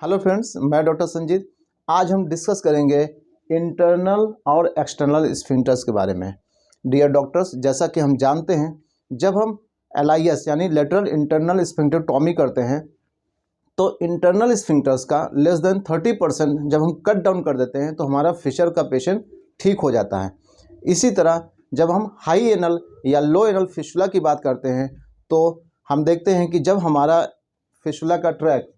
Hello friends, मैं doctor Sanjeet. आज हम डिस्कस करेंगे इंटरनल और एक्सटर्नल स्फिंक्टर्स के बारे में। डियर डॉक्टर्स, जैसा कि हम जानते हैं, जब हम LIS यानी लेटरल इंटरनल स्फिंक्टरटॉमी करते हैं तो इंटरनल स्फिंक्टर्स का लेस देन 30% जब हम कट डाउन कर देते हैं तो हमारा फिशर का पेशेंट ठीक हो जाता है। इसी तरह जब हम हाई एनल या लो एनल फिशुला की बात करते हैं तो हम देखते हैं कि जब हमारा फिशुला का ट्रैक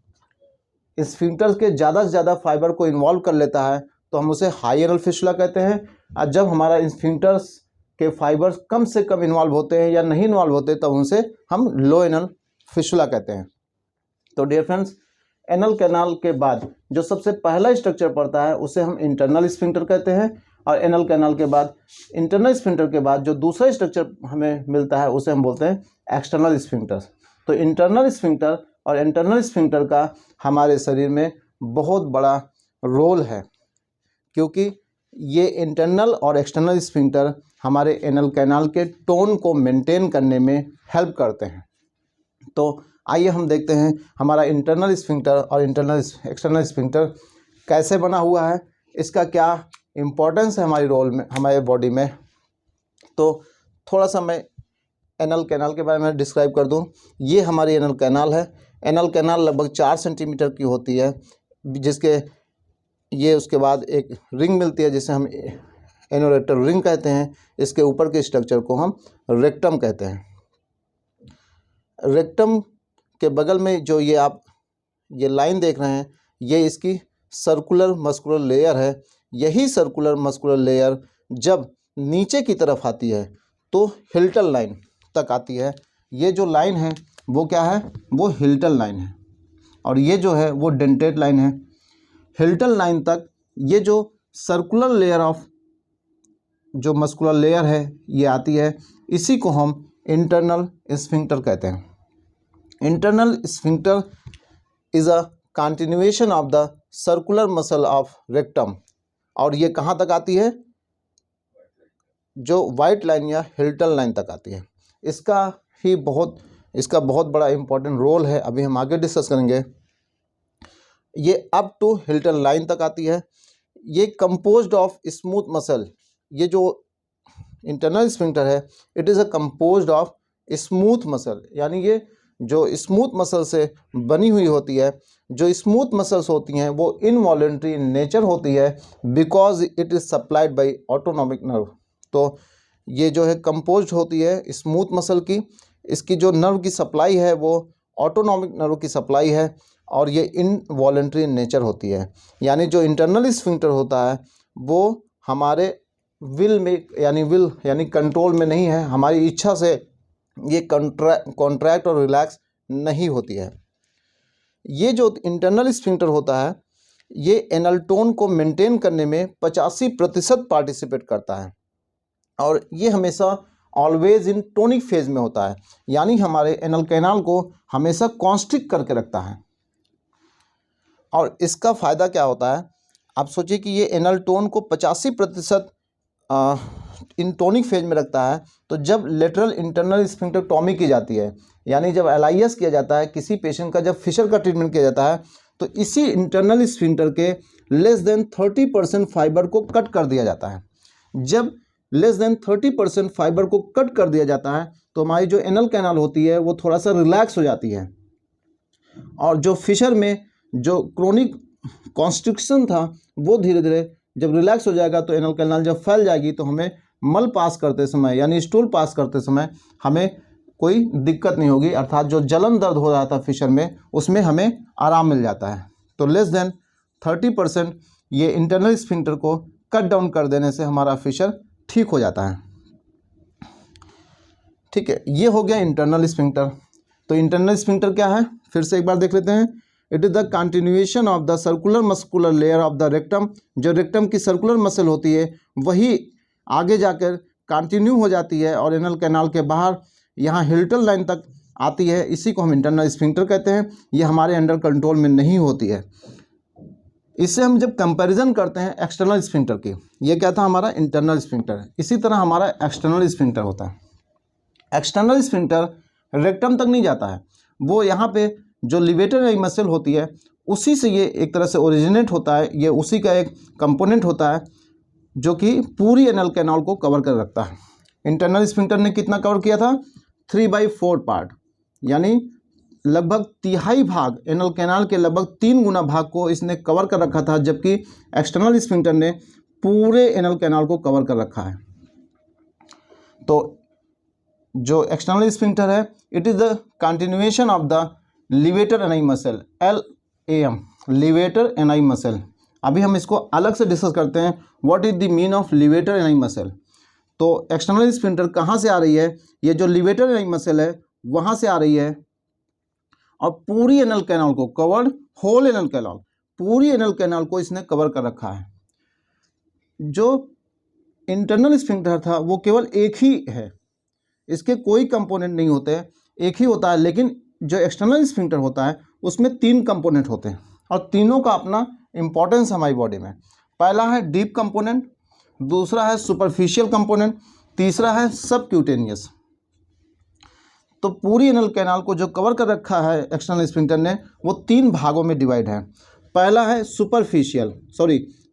स्फिंक्टर्स के ज़्यादा से ज़्यादा फाइबर को इन्वॉल्व कर लेता है तो हम उसे हाई एनल फिशुला कहते हैं। और जब हमारा स्फिंक्टर्स के फाइबर्स कम से कम इन्वॉल्व होते हैं या नहीं इन्वॉल्व होते तब उनसे हम लो एनल फिशुला कहते हैं। तो डियर फ्रेंड्स, एनल कैनाल के बाद जो सबसे पहला स्ट्रक्चर पड़ता है उसे हम इंटरनल स्फिंक्टर कहते हैं, और एनल कैनाल के बाद इंटरनल स्फिंक्टर के बाद जो दूसरा स्ट्रक्चर हमें मिलता है उसे हम बोलते हैं एक्सटर्नल स्फिंक्टर्स। तो इंटरनल स्फिंक्टर और इंटरनल स्फिंक्टर का हमारे शरीर में बहुत बड़ा रोल है, क्योंकि ये इंटरनल और एक्सटर्नल स्फिंक्टर हमारे एनल कैनाल के टोन को मेंटेन करने में हेल्प करते हैं। तो आइए हम देखते हैं हमारा इंटरनल स्फिंक्टर और एक्सटर्नल स्फिंक्टर कैसे बना हुआ है, इसका क्या इम्पोर्टेंस है हमारी रोल में, हमारे बॉडी में। तो थोड़ा सा मैं एनल कैनाल के बारे में डिस्क्राइब कर दूं। ये हमारी एनल कैनाल है। एनल कैनाल लगभग 4 सेंटीमीटर की होती है, जिसके ये उसके बाद एक रिंग मिलती है जिसे हम एनोरेक्टल रिंग कहते हैं। इसके ऊपर के स्ट्रक्चर को हम रेक्टम कहते हैं। रेक्टम के बगल में जो ये लाइन देख रहे हैं, ये इसकी सर्कुलर मस्कुलर लेयर है। यही सर्कुलर मस्कुलर लेयर जब नीचे की तरफ आती है तो हिल्टल लाइन तक आती है। ये जो लाइन है वो क्या है, वो हिल्टल लाइन है, और ये जो है वो डेंटेट लाइन है। हिल्टल लाइन तक ये जो सर्कुलर लेयर ऑफ जो मस्कुलर लेयर है ये आती है। इसी को हम इंटरनल स्फिंक्टर कहते हैं। Internal sphincter is a continuation of the circular muscle of rectum, और ये कहाँ तक आती है, जो वाइट लाइन या हिल्टल लाइन तक आती है। इसका बहुत बड़ा इम्पोर्टेंट रोल है, अभी हम आगे डिस्कस करेंगे। ये अप टू हिल्टल लाइन तक आती है। ये कंपोज्ड ऑफ स्मूथ मसल, ये जो इंटरनल स्फिंक्टर है it is a composed of smooth muscle, यानी ये जो स्मूथ मसल से बनी हुई होती है। जो स्मूथ मसल्स होती हैं वो इनवॉलेंट्री इन नेचर होती है, because it is supplied by autonomic nerve. तो ये जो है कंपोज्ड होती है स्मूथ मसल की। इसकी जो नर्व की सप्लाई है वो ऑटोनॉमिक नर्व की सप्लाई है, और ये इनवॉलेंट्री इन नेचर होती है। यानी जो इंटरनल स्फिंक्टर होता है वो हमारे विल में यानी कंट्रोल में नहीं है, हमारी इच्छा से ये कॉन्ट्रैक्ट और रिलैक्स नहीं होती है। ये जो इंटरनल स्फिंक्टर होता है ये एनल टोन को मेंटेन करने में 85% पार्टिसिपेट करता है, और ये हमेशा ऑलवेज इन टोनिक फेज में होता है, यानी हमारे एनल कैनाल को हमेशा कॉन्स्ट्रिक्ट करके रखता है। और इसका फ़ायदा क्या होता है, आप सोचिए कि ये एनल टोन को 85% इन टोनिक फेज में रखता है। तो जब लेटरल इंटरनल स्फिंक्टरटॉमी की जाती है, यानी जब LIS किया जाता है किसी पेशेंट का, जब फिशर का ट्रीटमेंट किया जाता है, तो इसी इंटरनल स्फिंक्टर के लेस देन 30% फाइबर को कट कर दिया जाता है। जब लेस देन 30% फाइबर को कट कर दिया जाता है तो हमारी जो एनल कैनाल होती है वो थोड़ा सा रिलैक्स हो जाती है, और जो फिशर में जो क्रोनिक कॉन्स्ट्रिक्शन था वो धीरे धीरे जब रिलैक्स हो जाएगा तो एनल कैनाल जब फैल जाएगी तो हमें मल पास करते समय यानी स्टूल पास करते समय हमें कोई दिक्कत नहीं होगी, अर्थात जो जलन दर्द हो रहा था फिशर में उसमें हमें आराम मिल जाता है। तो लेस देन 30% ये इंटरनल स्फिंक्टर को कट डाउन कर देने से हमारा फिशर ठीक हो जाता है। ठीक है, ये हो गया इंटरनल स्फिंक्टर। तो इंटरनल स्फिंक्टर क्या है, फिर से एक बार देख लेते हैं। It is the continuation of the circular muscular layer of the rectum. जो रेक्टम की सर्कुलर मसल होती है वही आगे जाकर कंटिन्यू हो जाती है और एनल कैनाल के बाहर यहाँ हिल्टल लाइन तक आती है। इसी को हम इंटरनल स्फिंक्टर कहते हैं। ये हमारे अंडर कंट्रोल में नहीं होती है। इससे हम जब कंपैरिजन करते हैं एक्सटर्नल स्फिंक्टर की, ये क्या था हमारा इंटरनल स्फिंक्टर, इसी तरह हमारा एक्सटर्नल स्फिंक्टर होता है। एक्सटर्नल स्फिंक्टर रेक्टम तक नहीं जाता है, वो यहाँ पे जो लिवेटर मसल होती है उसी से ये एक तरह से ओरिजिनेट होता है, ये उसी का एक कंपोनेंट होता है जो कि पूरी एनल कैनाल को कवर कर रखता है। इंटरनल स्फिंक्टर ने कितना कवर किया था? 3/4 पार्ट, यानी लगभग तिहाई भाग, एनल कैनाल के लगभग 3 गुना भाग को इसने कवर कर रखा था, जबकि एक्सटर्नल स्फिंक्टर ने पूरे एनल कैनाल को कवर कर रखा है। तो जो एक्सटर्नल स्फिंक्टर है, it is the continuation of the levator एनाई muscle, LAM, levator एनाई muscle. अभी हम इसको अलग से डिस्कस करते हैं, what is the mean of levator एनाई muscle. तो एक्सटर्नल स्फिंक्टर कहाँ से आ रही है? ये जो लिवेटर एनाई मसल है वहाँ से आ रही है, और पूरी एनल कैनाल को कवर्ड, होल एनल कैनाल, पूरी एनल कैनाल को इसने कवर कर रखा है। जो इंटरनल स्फिंक्टर था वो केवल एक ही है, इसके कोई कंपोनेंट नहीं होते, एक ही होता है। लेकिन जो एक्सटर्नल स्फिंक्टर होता है उसमें 3 कंपोनेंट होते हैं, और तीनों का अपना इंपॉर्टेंस हमारी बॉडी में। पहला है डीप कंपोनेंट, दूसरा है सुपरफिशियल कंपोनेंट, तीसरा है सबक्यूटेनियस। तो पूरी एनल कैनाल को जो कवर कर रखा है एक्सटर्नल स्फिंक्टर ने, वो 3 भागों में डिवाइड है। पहला है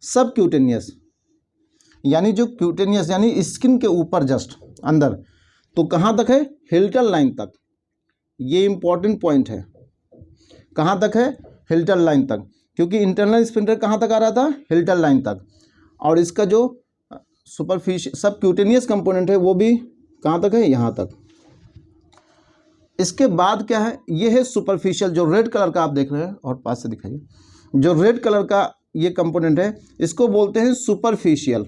सबक्यूटेनियस, यानी जो क्यूटेनियस यानी स्किन के ऊपर जस्ट अंदर, तो कहाँ तक है? हिल्टन लाइन तक। ये इंपॉर्टेंट पॉइंट है, कहाँ तक है? हिल्टन लाइन तक, क्योंकि इंटरनल स्फिंक्टर कहाँ तक आ रहा था? हिल्टन लाइन तक। और इसका जो सबक्यूटेनियस कंपोनेंट है वो भी कहाँ तक है? यहाँ तक। इसके बाद क्या है? ये है सुपरफिशियल, जो रेड कलर का आप देख रहे हैं, और पास से दिखाइए, जो रेड कलर का ये कंपोनेंट है इसको बोलते हैं सुपरफिशियल।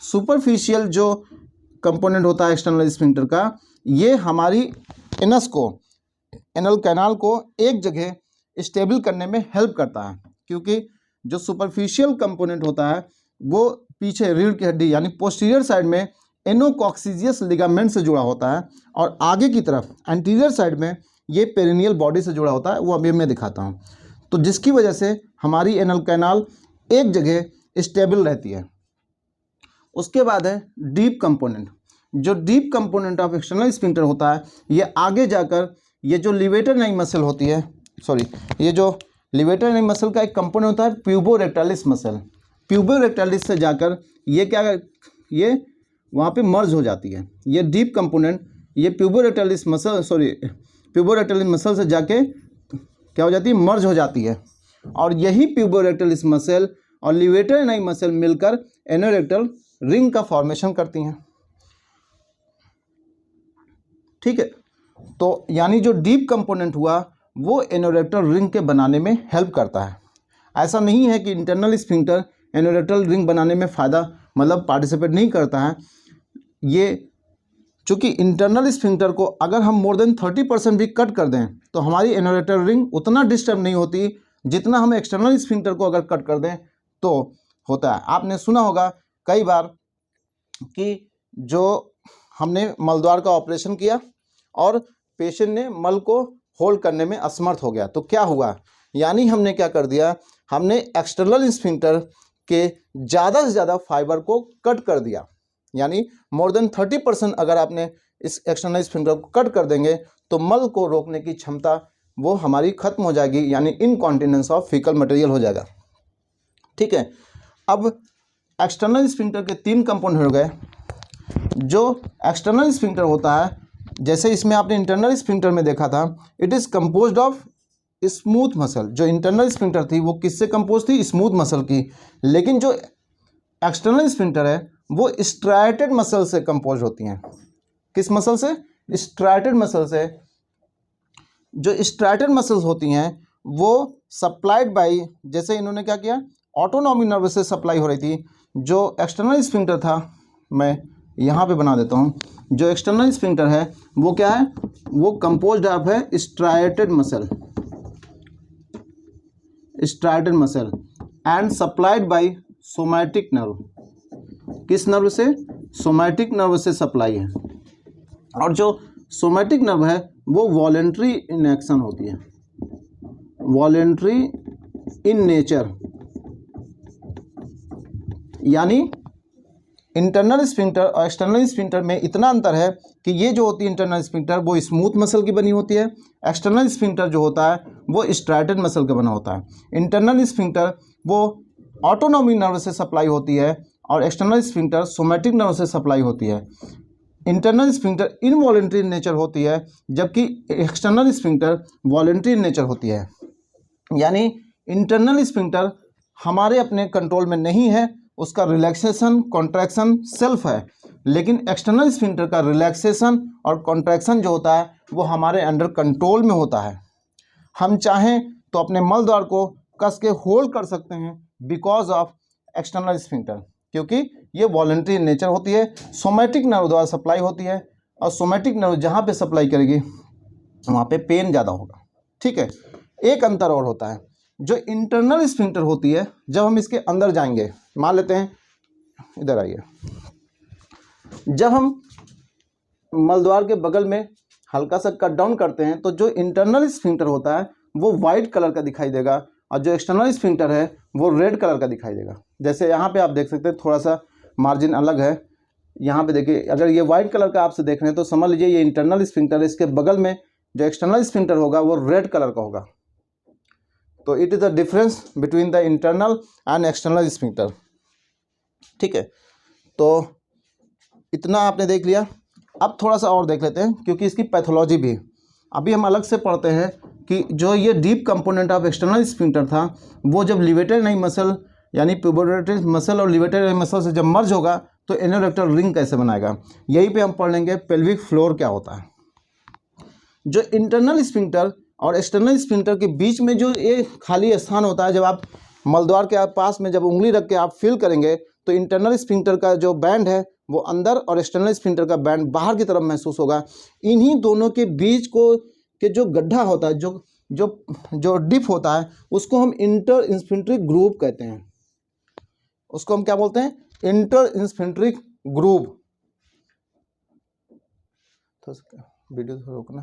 सुपरफिशियल जो कंपोनेंट होता है एक्सटर्नल स्फिंक्टर का, ये हमारी एनस को, एनल कैनाल को एक जगह स्टेबल करने में हेल्प करता है, क्योंकि जो सुपरफिशियल कंपोनेंट होता है वो पीछे रीढ़ की हड्डी यानी पोस्टीरियर साइड में एनोकॉक्सिजियस लिगामेंट से जुड़ा होता है, और आगे की तरफ एंटीरियर साइड में ये पेरिनियल बॉडी से जुड़ा होता है, वो अभी मैं दिखाता हूँ। तो जिसकी वजह से हमारी एनल कैनाल एक जगह स्टेबल रहती है। उसके बाद है डीप कंपोनेंट। जो deep component of external sphincter होता है, ये आगे जाकर ये जो लिवेटर एनाई मसल होती है, ये जो लिवेटर एनाई मसल का एक कंपोनेंट होता है प्यूबोरेक्टालिस मसल। प्यूबोरेक्टालिस से जाकर ये वहाँ पे मर्ज हो जाती है। ये डीप कंपोनेंट ये प्यूबोरेक्टालिस मसल से जाके क्या हो जाती है? मर्ज हो जाती है। और यही प्यूबोरेक्टालिस मसल और लिवेटर एनाई मसल मिलकर एनोरेक्टल रिंग का फॉर्मेशन करती हैं। ठीक है, तो यानी जो डीप कंपोनेंट हुआ वो एनोरेक्टल रिंग के बनाने में हेल्प करता है। ऐसा नहीं है कि इंटरनल स्फिंक्टर एनोरेक्टल रिंग बनाने में फ़ायदा पार्टिसिपेट नहीं करता है। ये चूँकि इंटरनल स्फिंक्टर को अगर हम मोर देन 30% भी कट कर दें तो हमारी एनोरेक्टल रिंग उतना डिस्टर्ब नहीं होती जितना हम एक्सटर्नल स्फिंक्टर को अगर कट कर दें तो होता है। आपने सुना होगा कई बार कि जो हमने मलद्वार का ऑपरेशन किया और पेशेंट ने मल को होल्ड करने में असमर्थ हो गया, तो क्या हुआ? यानी हमने क्या कर दिया? हमने एक्सटर्नल स्फिंक्टर के ज़्यादा से ज़्यादा फाइबर को कट कर दिया। यानी मोर देन 30% अगर आपने इस एक्सटर्नल स्फिंक्टर को कट कर देंगे तो मल को रोकने की क्षमता वो हमारी खत्म हो जाएगी, यानी इनकॉन्टिनेंस ऑफ फीकल मटेरियल हो जाएगा। ठीक है, अब एक्सटर्नल स्फिंक्टर के 3 कंपोनेंट हो गए। जो एक्सटर्नल स्फिंक्टर होता है, जैसे इसमें आपने इंटरनल स्फिंक्टर में देखा था, it is composed of smooth muscle. जो इंटरनल स्फिंक्टर थी वो किससे कंपोज थी? स्मूथ मसल की। लेकिन जो एक्सटर्नल स्फिंक्टर है वो स्ट्राइटेड मसल से कंपोज होती हैं। किस मसल से? स्ट्राइटेड मसल से। जो स्ट्राइटेड मसल्स होती हैं वो सप्लाइड बाई, जैसे इन्होंने क्या किया, ऑटोनॉमिक नर्व से सप्लाई हो रही थी। जो एक्सटर्नल स्फिंक्टर था, मैं यहाँ पे बना देता हूँ, जो एक्सटर्नल स्फिंक्टर है वो क्या है? वो कंपोज्ड ऑफ है striated muscle and supplied by somatic nerve. किस नर्व से? सोमैटिक नर्व से सप्लाई है। और जो सोमैटिक नर्व है वो वॉलेंट्री इन एक्शन होती है, वॉलेंट्री इन नेचर, यानी इंटरनल स्फिंक्टर और एक्सटर्नल स्फिंक्टर में इतना अंतर है कि ये जो होती है इंटरनल स्फिंक्टर वो स्मूथ मसल की बनी होती है, एक्सटर्नल स्फिंक्टर जो होता है वो स्ट्राइटेड मसल का बना होता है। इंटरनल स्फिंक्टर वो ऑटोनॉमिक नर्व से सप्लाई होती है और एक्सटर्नल स्फिंक्टर सोमैटिक नर्व से सप्लाई होती है। इंटरनल स्फिंक्टर इनवॉलेंट्री नेचर होती है जबकि एक्सटर्नल स्फिंक्टर वॉलेंट्री नेचर होती है। यानी इंटरनल स्फिंक्टर हमारे अपने कंट्रोल में नहीं है, उसका रिलैक्सेशन कॉन्ट्रैक्शन सेल्फ है, लेकिन एक्सटर्नल स्फिंक्टर का रिलैक्सेशन और कॉन्ट्रैक्शन जो होता है वो हमारे अंडर कंट्रोल में होता है। हम चाहें तो अपने मल द्वार को कस के होल्ड कर सकते हैं बिकॉज ऑफ एक्सटर्नल स्फिंक्टर, क्योंकि ये वॉलंटरी नेचर होती है, सोमैटिक नर्व द्वारा सप्लाई होती है और सोमैटिक नर्व जहाँ पे सप्लाई करेगी वहाँ पे पेन ज़्यादा होगा। ठीक है, एक अंतर और होता है, जो इंटरनल स्फिंक्टर होती है जब हम इसके अंदर जाएंगे, मान लेते हैं इधर आइए, जब हम मलद्वार के बगल में हल्का सा कट डाउन करते हैं तो जो इंटरनल स्फिंक्टर होता है वो वाइट कलर का दिखाई देगा और जो एक्सटर्नल स्फिंक्टर है वो रेड कलर का दिखाई देगा। जैसे यहाँ पे आप देख सकते हैं थोड़ा सा मार्जिन अलग है, यहाँ पे देखिए, अगर ये वाइट कलर का आपसे देख रहे हैं तो समझ लीजिए ये इंटरनल स्फिंक्टर है, इसके बगल में जो एक्सटर्नल स्फिंक्टर होगा वो रेड कलर का होगा। तो it is the difference between the internal and external sphincter. ठीक है, तो इतना आपने देख लिया। अब थोड़ा सा और देख लेते हैं क्योंकि इसकी पैथोलॉजी भी अभी हम अलग से पढ़ते हैं कि जो ये deep component of external sphincter था वो जब लिवेटेड नहीं मसल यानी प्यूबोरेटरी मसल और लिवेटेड मसल से जब मर्ज होगा तो एनोरेक्टल रिंग कैसे बनाएगा, यहीं पे हम पढ़ लेंगे पेल्विक फ्लोर क्या होता है। जो इंटरनल स्फिंक्टर और एक्सटर्नल स्फिंक्टर के बीच में जो ये खाली स्थान होता है, जब आप मलद्वार के पास में जब उंगली रख के आप फील करेंगे तो इंटरनल स्फिंक्टर का जो बैंड है वो अंदर और एक्सटर्नल स्फिंक्टर का बैंड बाहर की तरफ महसूस होगा। इन्हीं दोनों के बीच को के जो गड्ढा होता है, जो जो जो डिप होता है, उसको हम इंटर इंस्फिंक्ट्रिक ग्रूव कहते हैं। उसको हम क्या बोलते हैं? Intersphincteric groove. तो वीडियो रोकना।